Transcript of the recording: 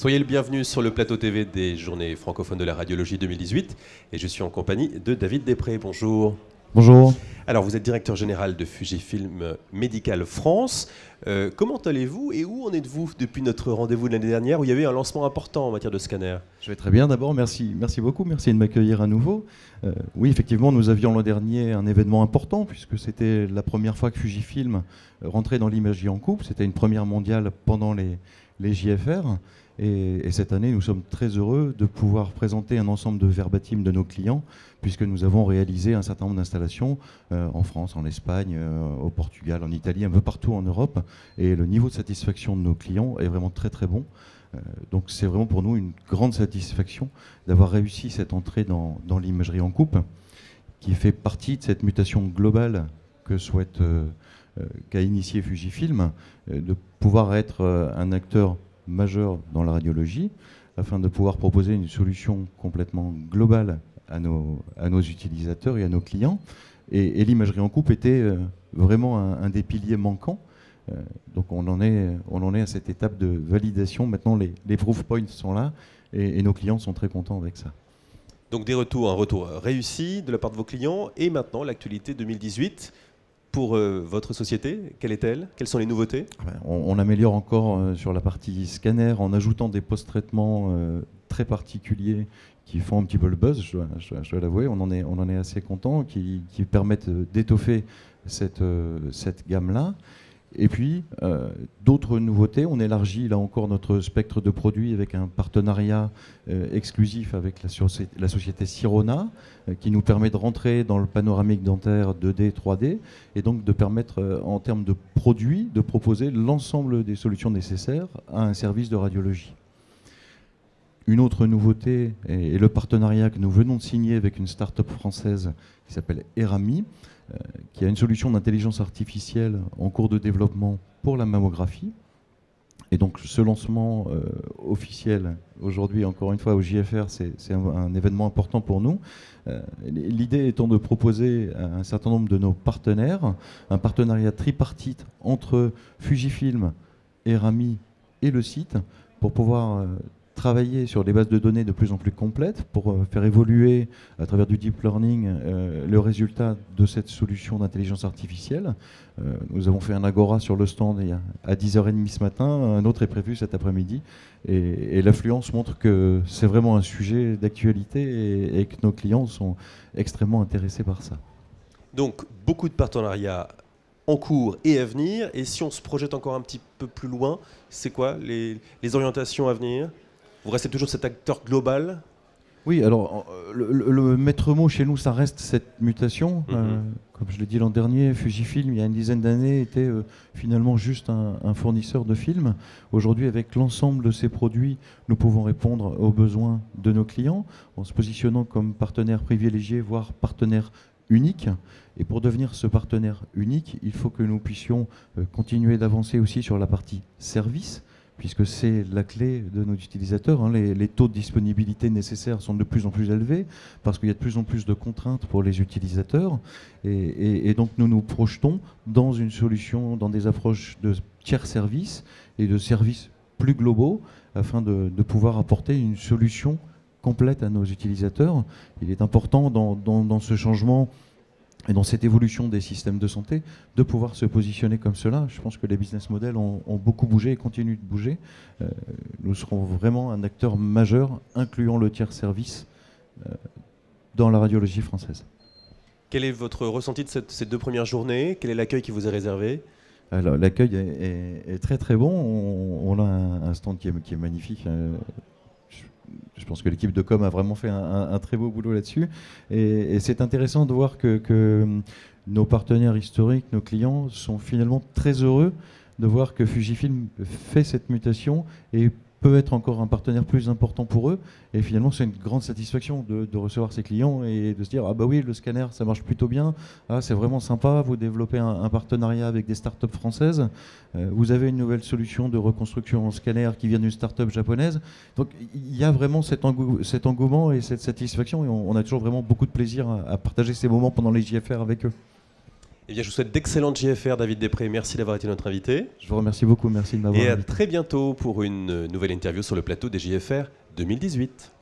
Soyez le bienvenu sur le plateau TV des Journées francophones de la radiologie 2018 et je suis en compagnie de David Després. Bonjour. Bonjour. Alors vous êtes directeur général de Fujifilm Medical France. Comment allez-vous et où en êtes-vous depuis notre rendez-vous de l'année dernière où il y avait un lancement important en matière de scanner? Je vais très bien d'abord, merci beaucoup, merci de m'accueillir à nouveau. Oui, effectivement, nous avions l'an dernier un événement important puisque c'était la première fois que Fujifilm rentrait dans l'imagerie en coupe. C'était une première mondiale pendant les JFR. Et cette année, nous sommes très heureux de pouvoir présenter un ensemble de verbatim de nos clients, puisque nous avons réalisé un certain nombre d'installations en France, en Espagne, au Portugal, en Italie, un peu partout en Europe. Et le niveau de satisfaction de nos clients est vraiment très très bon. Donc c'est vraiment pour nous une grande satisfaction d'avoir réussi cette entrée dans l'imagerie en coupe, qui fait partie de cette mutation globale qu'a initié Fujifilm, de pouvoir être un acteur majeur dans la radiologie, afin de pouvoir proposer une solution complètement globale à nos utilisateurs et à nos clients. Et l'imagerie en coupe était vraiment un des piliers manquants. Donc on en est à cette étape de validation. Maintenant, les proof points sont là et nos clients sont très contents avec ça. Donc un retour réussi de la part de vos clients. Et maintenant, l'actualité 2018. Pour votre société, quelle est-elle? Quelles sont les nouveautés? On améliore encore sur la partie scanner en ajoutant des post-traitements très particuliers qui font un petit peu le buzz, je dois l'avouer. On en est assez content, qui permettent d'étoffer cette gamme-là. Et puis, d'autres nouveautés. On élargit là encore notre spectre de produits avec un partenariat exclusif avec la société Sirona, qui nous permet de rentrer dans le panoramique dentaire 2D, 3D, et donc de permettre, en termes de produits, de proposer l'ensemble des solutions nécessaires à un service de radiologie. Une autre nouveauté est le partenariat que nous venons de signer avec une start-up française qui s'appelle Erami, qui a une solution d'intelligence artificielle en cours de développement pour la mammographie. Et donc ce lancement officiel, aujourd'hui encore une fois au JFR, c'est un événement important pour nous. L'idée étant de proposer à un certain nombre de nos partenaires un partenariat tripartite entre Fujifilm, Erami et le site pour pouvoir travailler sur des bases de données de plus en plus complètes pour faire évoluer à travers du deep learning le résultat de cette solution d'intelligence artificielle. Nous avons fait un agora sur le stand à 10h30 ce matin, un autre est prévu cet après-midi et l'affluence montre que c'est vraiment un sujet d'actualité et que nos clients sont extrêmement intéressés par ça. Donc beaucoup de partenariats en cours et à venir, et si on se projette encore un petit peu plus loin, c'est quoi les orientations à venir? Vous restez toujours cet acteur global? Oui, alors le maître mot chez nous, ça reste cette mutation. Comme je l'ai dit l'an dernier, Fujifilm, il y a une dizaine d'années, était finalement juste un fournisseur de films. Aujourd'hui, avec l'ensemble de ces produits, nous pouvons répondre aux besoins de nos clients en se positionnant comme partenaire privilégié, voire partenaire unique. Et pour devenir ce partenaire unique, il faut que nous puissions continuer d'avancer aussi sur la partie service, puisque c'est la clé de nos utilisateurs. Les taux de disponibilité nécessaires sont de plus en plus élevés, parce qu'il y a de plus en plus de contraintes pour les utilisateurs. Et donc nous nous projetons dans une solution, dans des approches de tiers services et de services plus globaux, afin de pouvoir apporter une solution complète à nos utilisateurs. Il est important dans ce changement et dans cette évolution des systèmes de santé, de pouvoir se positionner comme cela. Je pense que les business models ont beaucoup bougé et continuent de bouger. Nous serons vraiment un acteur majeur, incluant le tiers service, dans la radiologie française. Quel est votre ressenti de ces 2 premières journées? Quel est l'accueil qui vous est réservé? Alors, l'accueil est très très bon. On a un stand qui est magnifique. Je pense que l'équipe de com a vraiment fait un très beau boulot là-dessus. Et c'est intéressant de voir que nos partenaires historiques, nos clients, sont finalement très heureux de voir que Fujifilm fait cette mutation et peut être encore un partenaire plus important pour eux. Et finalement, c'est une grande satisfaction de recevoir ces clients et de se dire « Ah bah oui, le scanner, ça marche plutôt bien. Ah, c'est vraiment sympa, vous développez un partenariat avec des startups françaises. Vous avez une nouvelle solution de reconstruction en scanner qui vient d'une startup japonaise. » Donc, il y a vraiment cet engouement et cette satisfaction. Et on a toujours vraiment beaucoup de plaisir à partager ces moments pendant les JFR avec eux. Eh bien, je vous souhaite d'excellentes JFR, David Després. Merci d'avoir été notre invité. Je vous remercie beaucoup, merci de m'avoir Et à invité. très bientôt pour une nouvelle interview sur le plateau des JFR 2018.